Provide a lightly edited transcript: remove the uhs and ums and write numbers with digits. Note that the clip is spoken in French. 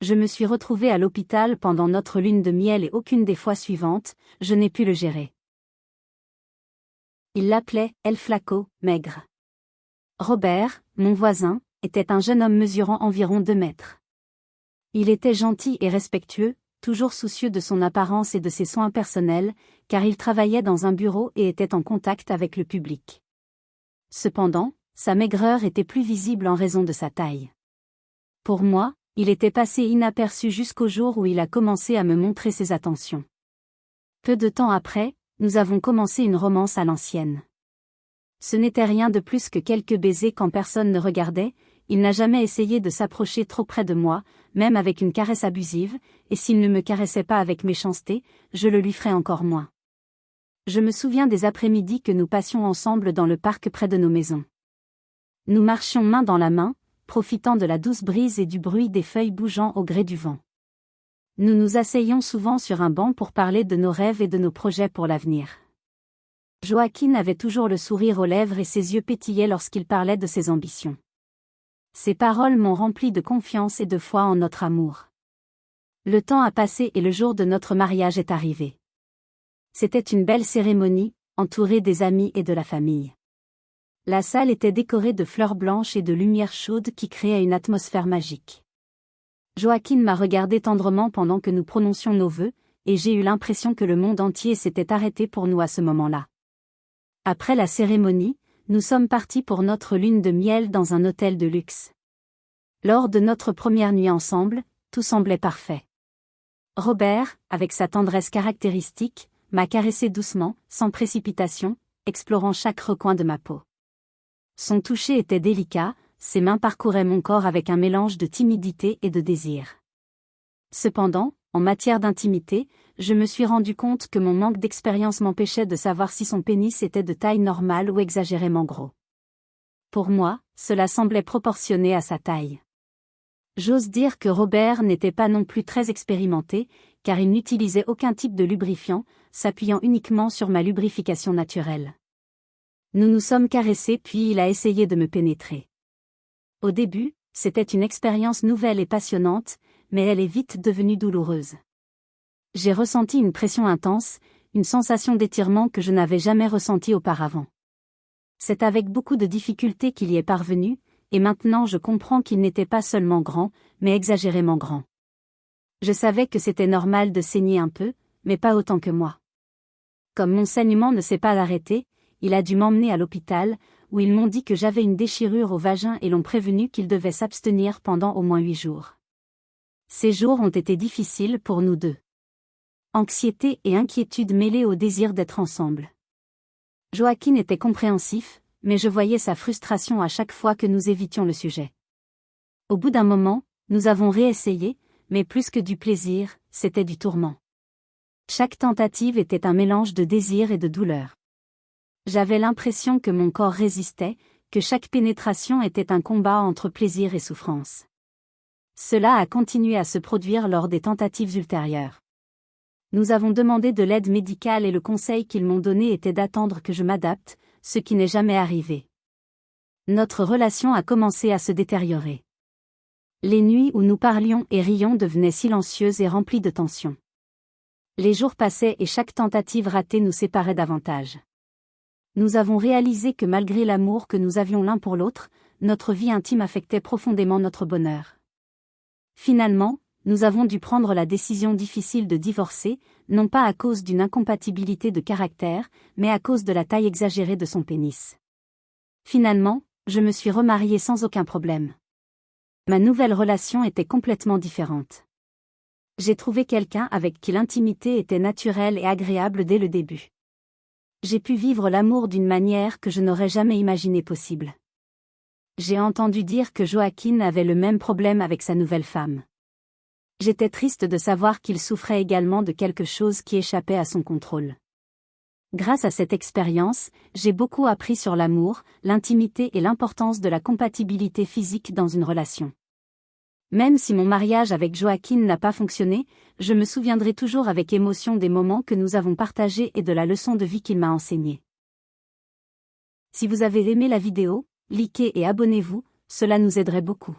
Je me suis retrouvée à l'hôpital pendant notre lune de miel et aucune des fois suivantes, je n'ai pu le gérer. Il l'appelait El Flaco, maigre. Robert, mon voisin, était un jeune homme mesurant environ 2 mètres. Il était gentil et respectueux, toujours soucieux de son apparence et de ses soins personnels, car il travaillait dans un bureau et était en contact avec le public. Cependant, sa maigreur était plus visible en raison de sa taille. Pour moi, il était passé inaperçu jusqu'au jour où il a commencé à me montrer ses attentions. Peu de temps après, nous avons commencé une romance à l'ancienne. Ce n'était rien de plus que quelques baisers quand personne ne regardait, il n'a jamais essayé de s'approcher trop près de moi, même avec une caresse abusive, et s'il ne me caressait pas avec méchanceté, je le lui ferais encore moins. Je me souviens des après-midi que nous passions ensemble dans le parc près de nos maisons. Nous marchions main dans la main, profitant de la douce brise et du bruit des feuilles bougeant au gré du vent. Nous nous asseyions souvent sur un banc pour parler de nos rêves et de nos projets pour l'avenir. Joaquin avait toujours le sourire aux lèvres et ses yeux pétillaient lorsqu'il parlait de ses ambitions. Ses paroles m'ont rempli de confiance et de foi en notre amour. Le temps a passé et le jour de notre mariage est arrivé. C'était une belle cérémonie, entourée des amis et de la famille. La salle était décorée de fleurs blanches et de lumière chaude qui créaient une atmosphère magique. Joaquin m'a regardé tendrement pendant que nous prononcions nos vœux, et j'ai eu l'impression que le monde entier s'était arrêté pour nous à ce moment-là. Après la cérémonie, nous sommes partis pour notre lune de miel dans un hôtel de luxe. Lors de notre première nuit ensemble, tout semblait parfait. Robert, avec sa tendresse caractéristique, m'a caressé doucement, sans précipitation, explorant chaque recoin de ma peau. Son toucher était délicat, ses mains parcouraient mon corps avec un mélange de timidité et de désir. Cependant, en matière d'intimité, je me suis rendu compte que mon manque d'expérience m'empêchait de savoir si son pénis était de taille normale ou exagérément gros. Pour moi, cela semblait proportionné à sa taille. J'ose dire que Robert n'était pas non plus très expérimenté, car il n'utilisait aucun type de lubrifiant, s'appuyant uniquement sur ma lubrification naturelle. Nous nous sommes caressés puis il a essayé de me pénétrer. Au début, c'était une expérience nouvelle et passionnante, mais elle est vite devenue douloureuse. J'ai ressenti une pression intense, une sensation d'étirement que je n'avais jamais ressentie auparavant. C'est avec beaucoup de difficulté qu'il y est parvenu, et maintenant je comprends qu'il n'était pas seulement grand, mais exagérément grand. Je savais que c'était normal de saigner un peu, mais pas autant que moi. Comme mon saignement ne s'est pas arrêté, il a dû m'emmener à l'hôpital, où ils m'ont dit que j'avais une déchirure au vagin et l'ont prévenu qu'ils devaient s'abstenir pendant au moins 8 jours. Ces jours ont été difficiles pour nous deux. Anxiété et inquiétude mêlées au désir d'être ensemble. Joaquin était compréhensif, mais je voyais sa frustration à chaque fois que nous évitions le sujet. Au bout d'un moment, nous avons réessayé, mais plus que du plaisir, c'était du tourment. Chaque tentative était un mélange de désir et de douleur. J'avais l'impression que mon corps résistait, que chaque pénétration était un combat entre plaisir et souffrance. Cela a continué à se produire lors des tentatives ultérieures. Nous avons demandé de l'aide médicale et le conseil qu'ils m'ont donné était d'attendre que je m'adapte, ce qui n'est jamais arrivé. Notre relation a commencé à se détériorer. Les nuits où nous parlions et rions devenaient silencieuses et remplies de tension. Les jours passaient et chaque tentative ratée nous séparait davantage. Nous avons réalisé que malgré l'amour que nous avions l'un pour l'autre, notre vie intime affectait profondément notre bonheur. Finalement, nous avons dû prendre la décision difficile de divorcer, non pas à cause d'une incompatibilité de caractère, mais à cause de la taille exagérée de son pénis. Finalement, je me suis remariée sans aucun problème. Ma nouvelle relation était complètement différente. J'ai trouvé quelqu'un avec qui l'intimité était naturelle et agréable dès le début. J'ai pu vivre l'amour d'une manière que je n'aurais jamais imaginé possible. J'ai entendu dire que Joaquin avait le même problème avec sa nouvelle femme. J'étais triste de savoir qu'il souffrait également de quelque chose qui échappait à son contrôle. Grâce à cette expérience, j'ai beaucoup appris sur l'amour, l'intimité et l'importance de la compatibilité physique dans une relation. Même si mon mariage avec Joaquin n'a pas fonctionné, je me souviendrai toujours avec émotion des moments que nous avons partagés et de la leçon de vie qu'il m'a enseignée. Si vous avez aimé la vidéo, likez et abonnez-vous, cela nous aiderait beaucoup.